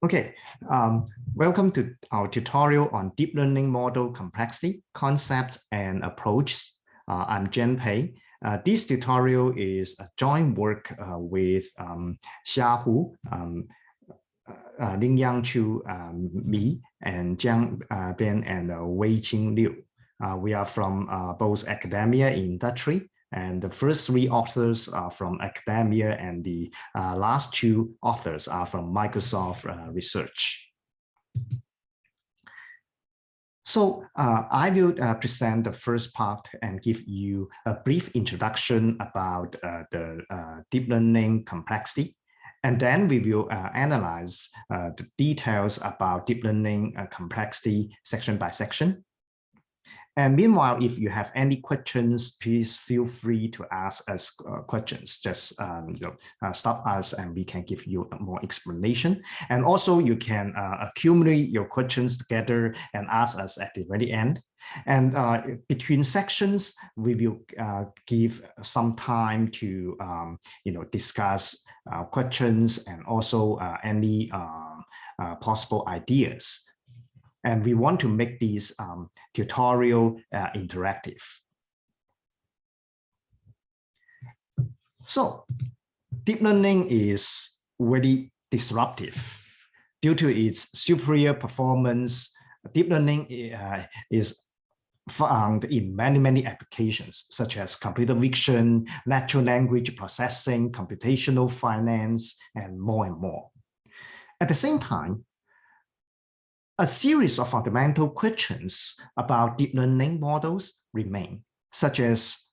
Okay, welcome to our tutorial on deep learning model complexity, concepts, and approach. I'm Jen Pei. This tutorial is a joint work with Xia Hu, Lingyang Chu, me, and Jiang Ben, and Wei-Qing Liu. We are from both academia and industry. And the first three authors are from academia, and the last two authors are from Microsoft Research. So I will present the first part and give you a brief introduction about the deep learning complexity. And then we will analyze the details about deep learning complexity section by section. And meanwhile, if you have any questions, please feel free to ask us questions. Just stop us and we can give you more explanation. And also you can accumulate your questions together and ask us at the very end. And between sections, we will give some time to discuss questions and also any possible ideas. And we want to make this tutorial interactive. So deep learning is very disruptive. Due to its superior performance, deep learning is found in many applications, such as computer vision, natural language processing, computational finance, and more. At the same time, a series of fundamental questions about deep learning models remain, such as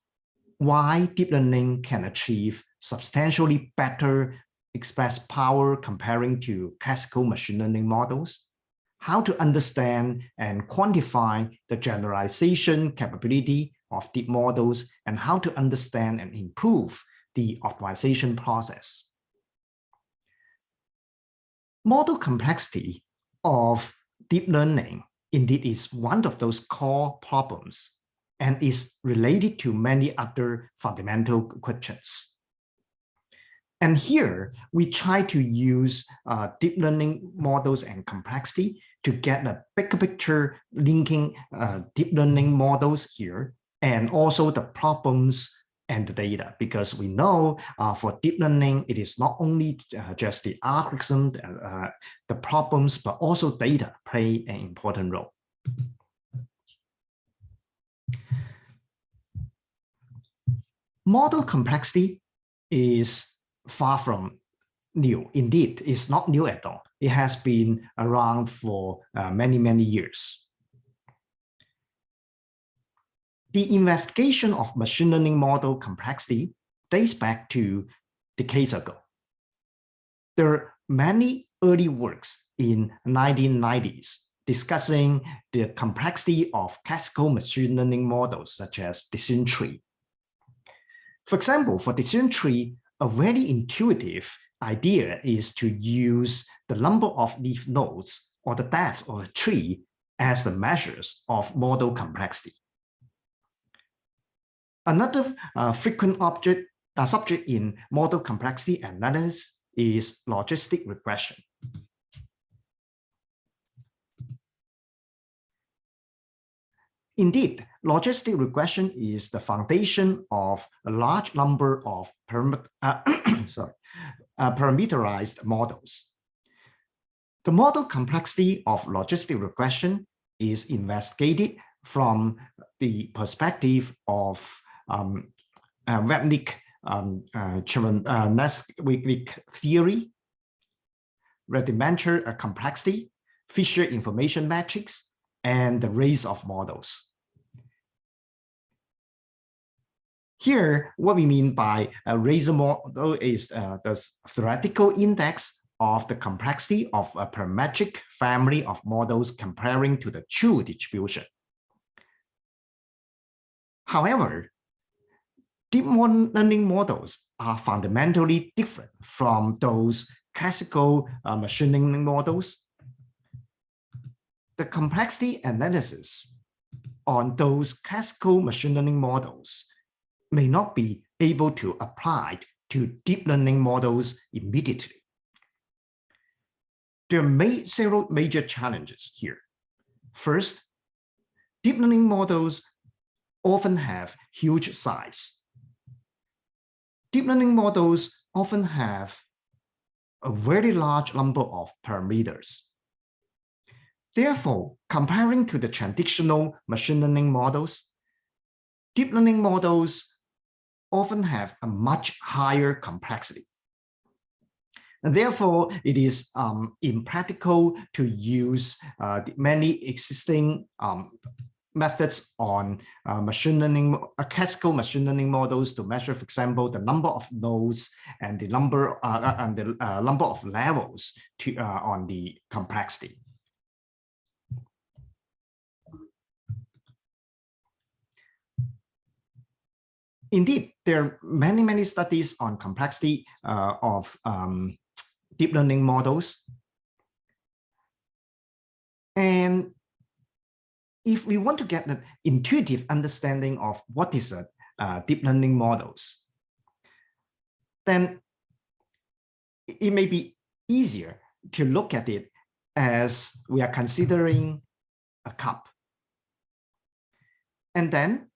why deep learning can achieve substantially better express power comparing to classical machine learning models, how to understand and quantify the generalization capability of deep models, and how to understand and improve the optimization process. Model complexity of deep learning indeed is one of those core problems and is related to many other fundamental questions. And here we try to use deep learning models and complexity to get a bigger picture linking deep learning models here and also the problems and the data, because we know for deep learning, it is not only just the algorithm, the problems, but also data play an important role. Model complexity is far from new. Indeed, it's not new at all. It has been around for many years. The investigation of machine learning model complexity dates back to decades ago. There are many early works in the 1990s discussing the complexity of classical machine learning models, such as decision tree. For example, for decision tree, a very intuitive idea is to use the number of leaf nodes or the depth of a tree as the measures of model complexity. Another frequent subject in model complexity analysis is logistic regression. Indeed, logistic regression is the foundation of a large number of parameterized models. The model complexity of logistic regression is investigated from the perspective of Webnick theory, rudimentary complexity, Fisher information matrix, and the race of models. Here, what we mean by a race model is the theoretical index of the complexity of a parametric family of models comparing to the true distribution. However, deep learning models are fundamentally different from those classical machine learning models. The complexity analysis on those classical machine learning models may not be able to apply to deep learning models immediately. there are several major challenges here. First, deep learning models often have huge size. Deep learning models often have a very large number of parameters. Therefore, comparing to the traditional machine learning models, deep learning models often have a much higher complexity. And therefore, it is impractical to use many existing methods on machine learning, classical machine learning models to measure, for example, the number of nodes and the number of levels on the complexity. Indeed, there are many studies on complexity of deep learning models. And if we want to get an intuitive understanding of what is a deep learning models, then it may be easier to look at it as we are considering a cup. And then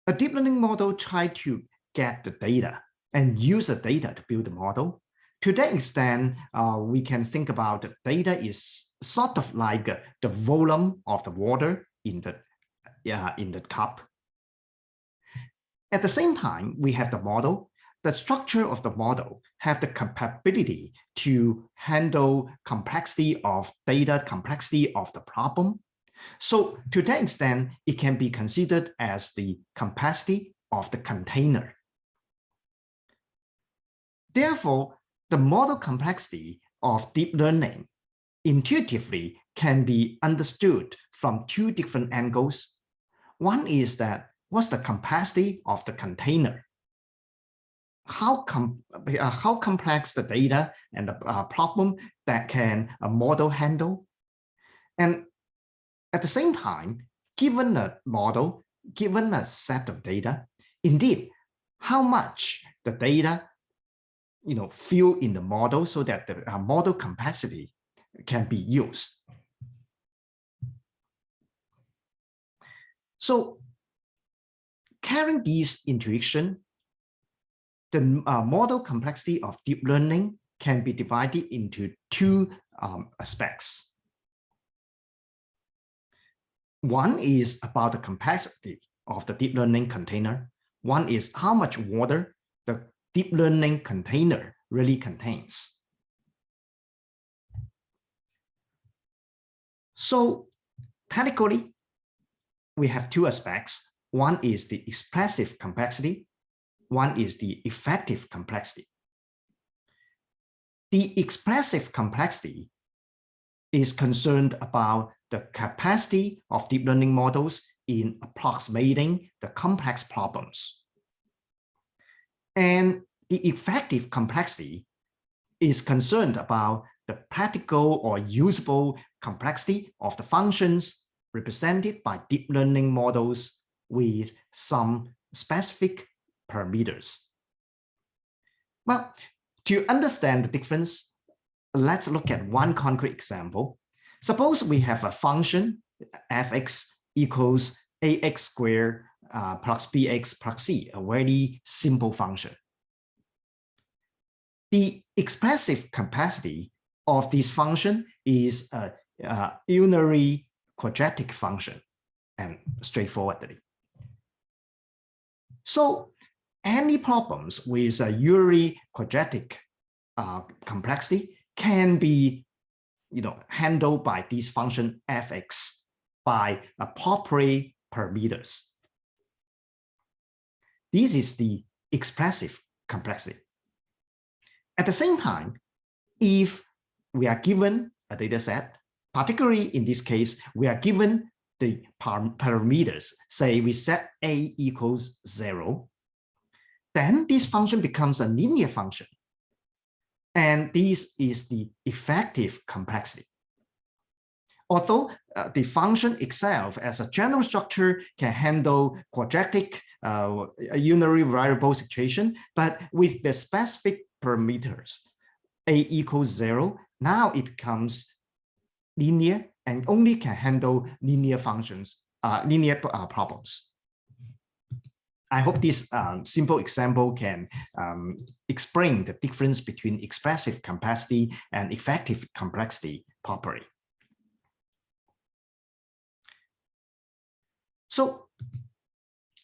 a deep learning model tries to get the data and use the data to build the model. To that extent, we can think about the data is sort of like the volume of the water in the cup. At the same time, we have the model. The structure of the model have the capability to handle complexity of data, complexity of the problem. So to that extent, it can be considered as the capacity of the container. Therefore, the model complexity of deep learning intuitively can be understood from two different angles. One is that what's the capacity of the container? How complex the data and the problem that can a model handle? And at the same time, given a model, given a set of data, indeed, how much the data fill in the model so that the model capacity can be used. So carrying these intuition, the model complexity of deep learning can be divided into two aspects. One is about the complexity of the deep learning container. One is how much water the deep learning container really contains. So technically, we have two aspects. One is the expressive complexity. One is the effective complexity. The expressive complexity is concerned about the capacity of deep learning models in approximating the complex problems. And the effective complexity is concerned about the practical or usable complexity of the functions represented by deep learning models with some specific parameters. Well, to understand the difference, let's look at one concrete example. Suppose we have a function fx equals ax squared plus bx plus c, a very simple function. The expressive capacity of this function is a unary quadratic function, and straightforwardly. So any problems with a unary quadratic complexity can be handled by this function fx by appropriate parameters. This is the expressive complexity. At the same time, if we are given a data set, particularly in this case, we are given the parameters, say we set a equals 0, then this function becomes a linear function. And this is the effective complexity. Although the function itself as a general structure can handle quadratic unary variable situation, but with the specific parameters, a equals 0 now it becomes linear and only can handle linear functions, linear problems. I hope this simple example can explain the difference between expressive complexity and effective complexity properly. So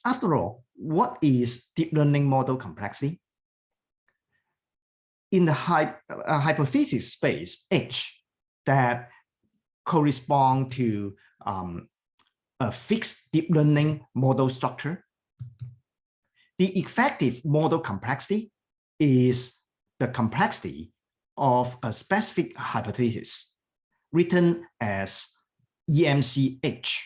after all, what is deep learning model complexity? In the hypothesis space H that correspond to a fixed deep learning model structure, the effective model complexity is the complexity of a specific hypothesis written as EMCH.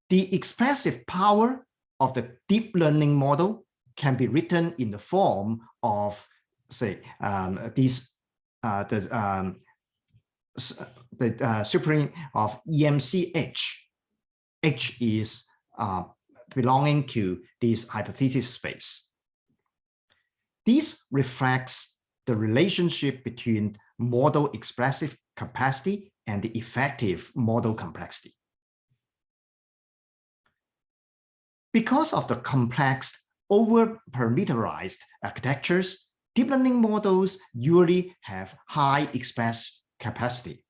The expressive power of the deep learning model can be written in the form of, say, the supreme of EMCH. H is belonging to this hypothesis space. This reflects the relationship between model expressive capacity and the effective model complexity. Because of the complex over-parameterized architectures, deep learning models usually have high expressive capacity.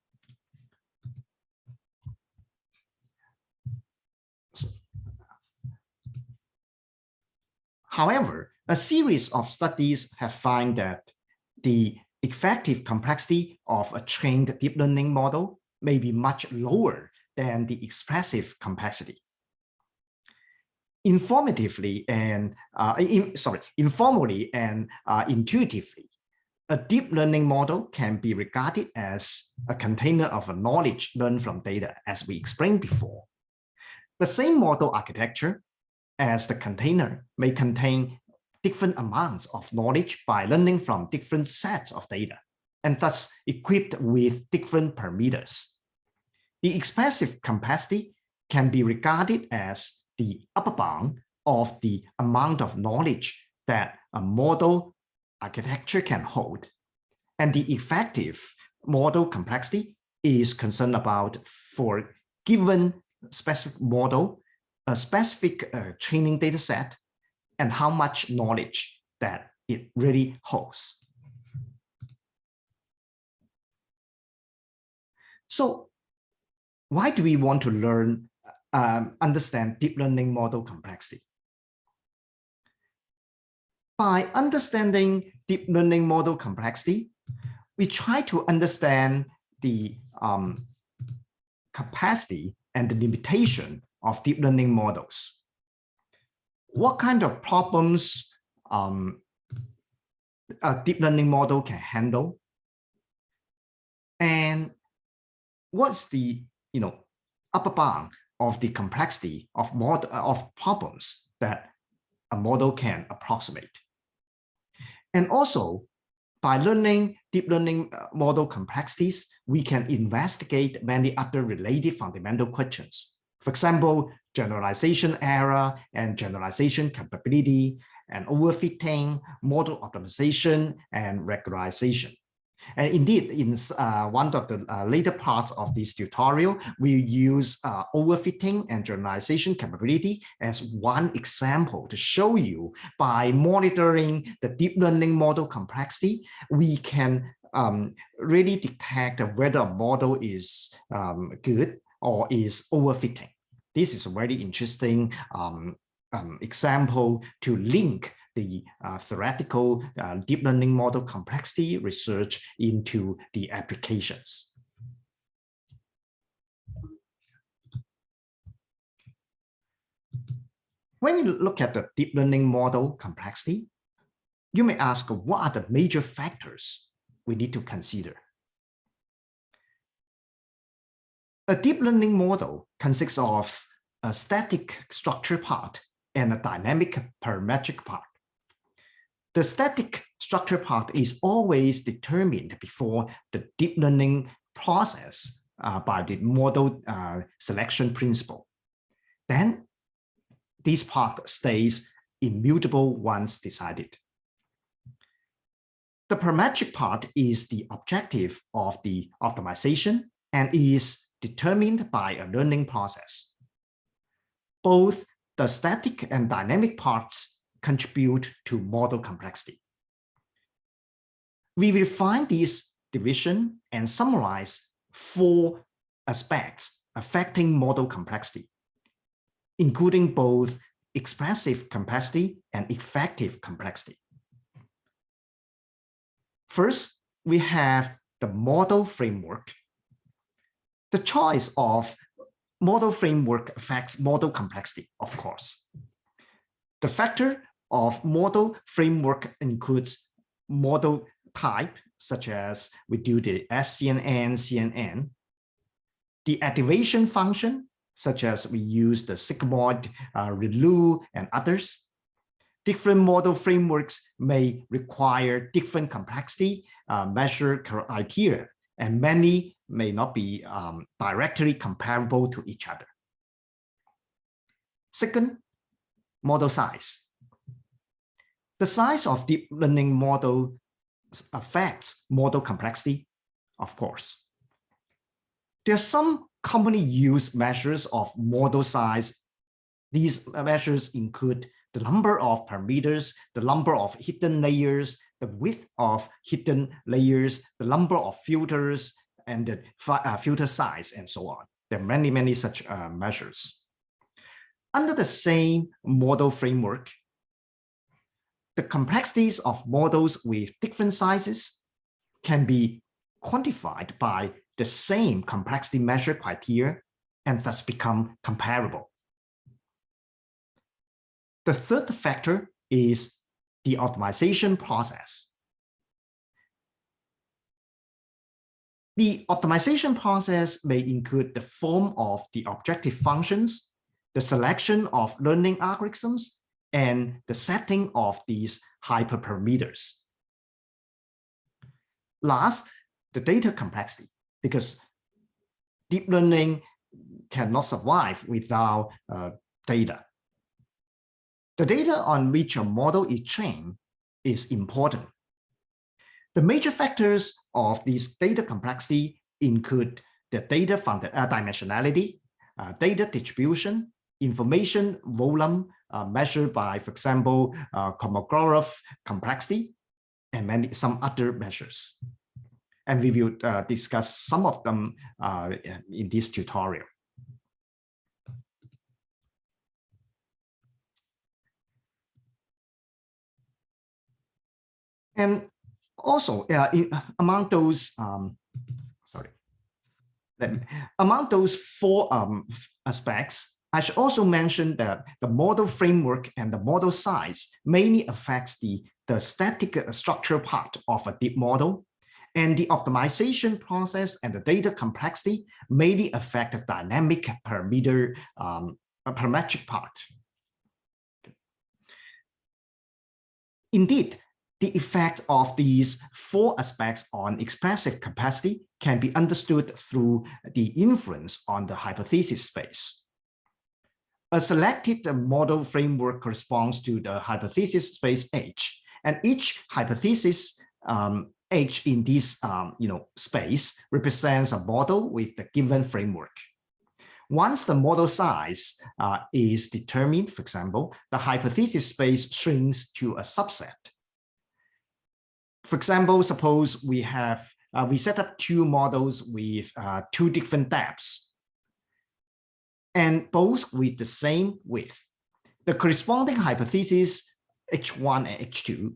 However, a series of studies have found that the effective complexity of a trained deep learning model may be much lower than the expressive complexity. Informally and intuitively, a deep learning model can be regarded as a container of knowledge learned from data, as we explained before. The same model architecture as the container may contain different amounts of knowledge by learning from different sets of data, and thus equipped with different parameters. The expressive capacity can be regarded as the upper bound of the amount of knowledge that a model architecture can hold. And the effective model complexity is concerned about, for given specific model, a specific training data set, and how much knowledge that it really holds. So why do we want to understand deep learning model complexity? By understanding deep learning model complexity, we try to understand the capacity and the limitation of deep learning models. What kind of problems a deep learning model can handle, and what's the upper bound of the complexity of problems that a model can approximate. And also, by learning deep learning model complexities, we can investigate many other related fundamental questions. For example, generalization error and generalization capability, and overfitting, model optimization, and regularization. And indeed, in one of the later parts of this tutorial, we use overfitting and generalization capability as one example to show you, by monitoring the deep learning model complexity, we can really detect whether a model is good or is overfitting. This is a very interesting example to link the theoretical deep learning model complexity research into the applications. When you look at the deep learning model complexity, you may ask, what are the major factors we need to consider? A deep learning model consists of a static structure part and a dynamic parametric part. The static structure part is always determined before the deep learning process by the model selection principle. Then this part stays immutable once decided. The parametric part is the objective of the optimization and is determined by a learning process. Both the static and dynamic parts contribute to model complexity. We refine this division and summarize 4 aspects affecting model complexity, including both expressive complexity and effective complexity. First, we have the model framework. The choice of model framework affects model complexity, of course. The factor of model framework includes model type, such as we do the FCNN, CNN, the activation function, such as we use the sigmoid, ReLU, and others. Different model frameworks may require different complexity measure criteria, and many may not be directly comparable to each other. Second, model size. The size of deep learning model affects model complexity, of course. There are some commonly used measures of model size. These measures include the number of parameters, the number of hidden layers, the width of hidden layers, the number of filters, and the filter size, and so on. There are many, many such measures. Under the same model framework, the complexities of models with different sizes can be quantified by the same complexity measure criteria and thus become comparable. The third factor is the optimization process. The optimization process may include the form of the objective functions, the selection of learning algorithms, and the setting of these hyperparameters. Last, the data complexity, because deep learning cannot survive without data. The data on which a model is trained is important. The major factors of this data complexity include the data from the dimensionality, data distribution, information volume measured by, for example, Kolmogorov complexity, and some other measures. And we will discuss some of them in this tutorial. And also, among those, among those 4 aspects, I should also mention that the model framework and the model size mainly affects the static structure part of a deep model, and the optimization process and the data complexity mainly affect the dynamic parameter parametric part. Indeed, the effect of these 4 aspects on expressive capacity can be understood through the influence on the hypothesis space. A selected model framework corresponds to the hypothesis space H, and each hypothesis H in this space represents a model with the given framework. Once the model size is determined, for example, the hypothesis space shrinks to a subset. For example, suppose we set up 2 models with 2 different depths, and both with the same width. The corresponding hypothesis H1 and H2,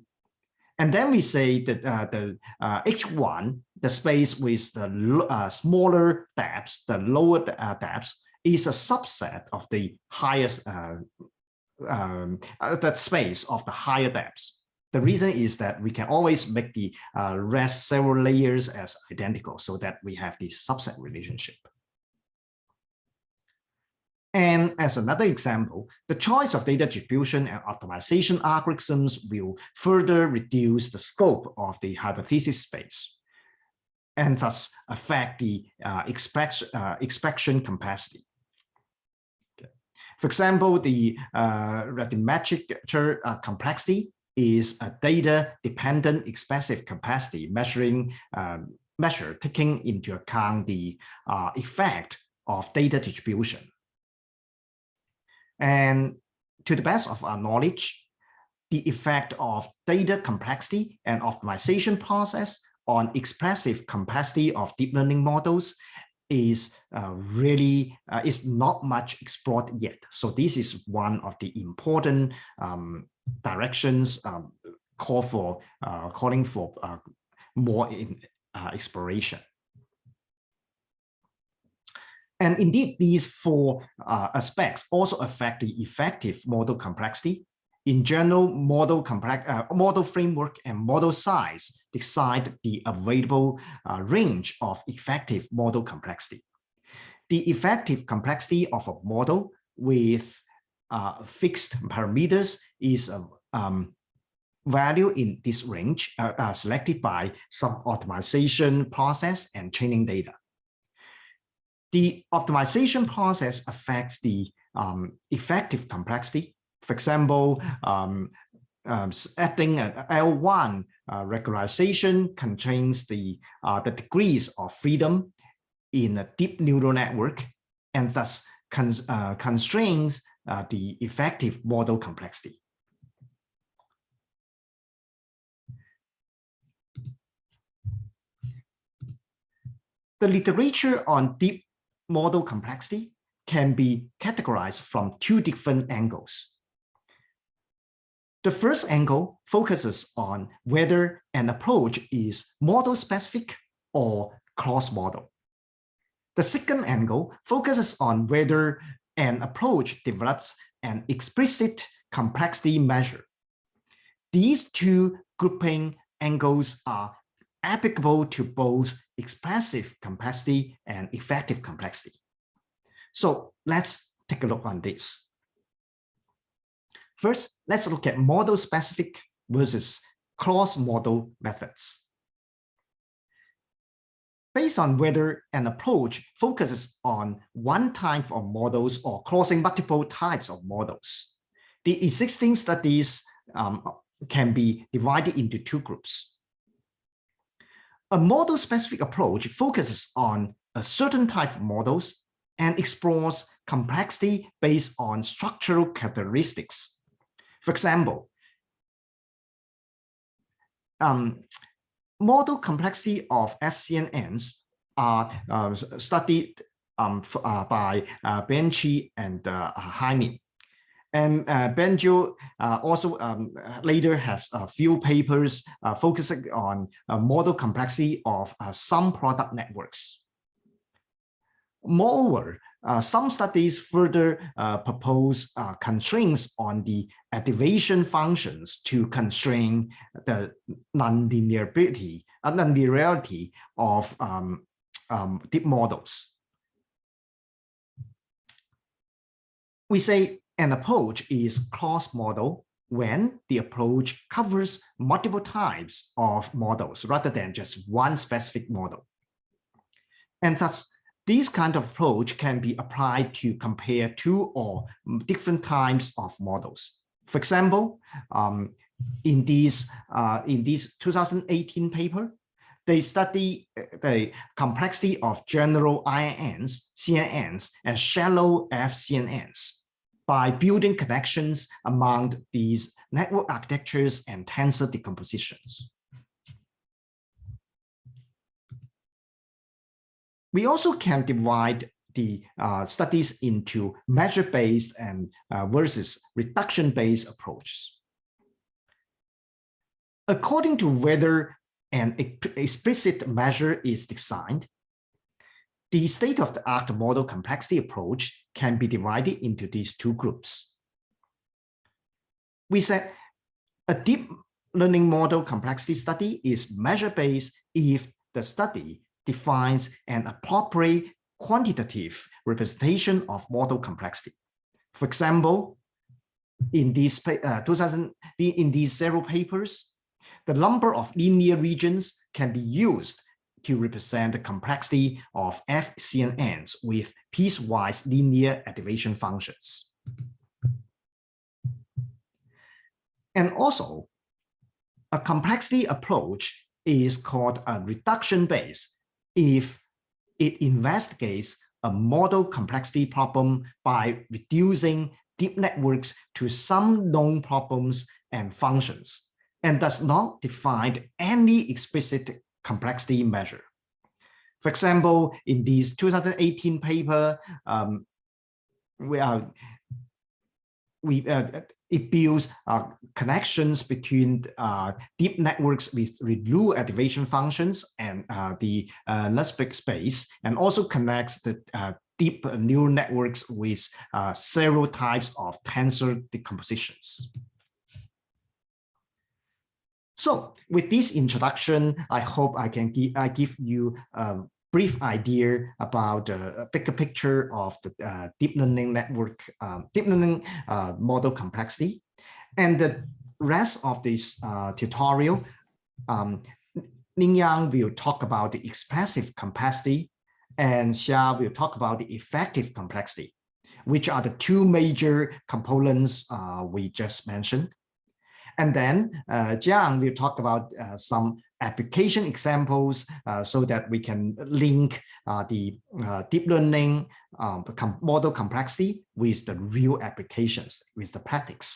and then we say that the H1, the space with the smaller depths, the lower depths, is a subset of the highest that space of the higher depths. The reason is that we can always make the rest several layers as identical so that we have this subset relationship. And as another example, the choice of data distribution and optimization algorithms will further reduce the scope of the hypothesis space and thus affect the expression capacity. Okay. For example, the radiometric complexity is a data-dependent expressive capacity measure taking into account the effect of data distribution. And to the best of our knowledge, the effect of data complexity and optimization process on expressive capacity of deep learning models is really is not much explored yet. So this is one of the important directions calling for more exploration. And indeed, these four aspects also affect the effective model complexity. In general, model framework and model size decide the available range of effective model complexity. The effective complexity of a model with fixed parameters is value in this range selected by some optimization process and training data. The optimization process affects the effective complexity. For example, adding an L1 regularization contains the degrees of freedom in a deep neural network and thus constrains the effective model complexity. The literature on deep model complexity can be categorized from two different angles. The first angle focuses on whether an approach is model-specific or cross-model. The second angle focuses on whether an approach develops an explicit complexity measure. These two grouping angles are applicable to both expressive complexity and effective complexity. So let's take a look on this. First, let's look at model-specific versus cross-model methods. Based on whether an approach focuses on one type of models or crossing multiple types of models, the existing studies can be divided into two groups. A model-specific approach focuses on a certain type of models and explores complexity based on structural characteristics. For example, model complexity of FCNNs are studied by Benji and Heine. And Benjo also later has a few papers focusing on model complexity of some product networks. Moreover, some studies further propose constraints on the activation functions to constrain the nonlinearity of deep models. We say an approach is cross-model when the approach covers multiple types of models rather than just one specific model. And thus, this kind of approach can be applied to compare two or different types of models. For example, in this 2018 paper, they study the complexity of general INNs, CNNs, and shallow FCNNs by building connections among these network architectures and tensor decompositions. We also can divide the studies into measure-based and versus reduction-based approaches. According to whether an explicit measure is designed, the state-of-the-art model complexity approach can be divided into these two groups. We said a deep learning model complexity study is measure-based if the study defines an appropriate quantitative representation of model complexity. For example, in these several papers, the number of linear regions can be used to represent the complexity of FCNNs with piecewise linear activation functions. And also, a complexity approach is called a reduction base if it investigates a model complexity problem by reducing deep networks to some known problems and functions, and does not define any explicit complexity measure. For example, in this 2018 paper, it builds connections between deep networks with Relu activation functions and the Logistic space, and also connects the deep neural networks with several types of tensor decompositions. So with this introduction, I hope I can give you a brief idea about a bigger picture of the deep learning network, deep learning model complexity. And the rest of this tutorial, Ning-Yang will talk about the expressive complexity, and Xia will talk about the effective complexity, which are the two major components we just mentioned. And then Jiang will talk about some application examples so that we can link the deep learning model complexity with the real applications, with the practice.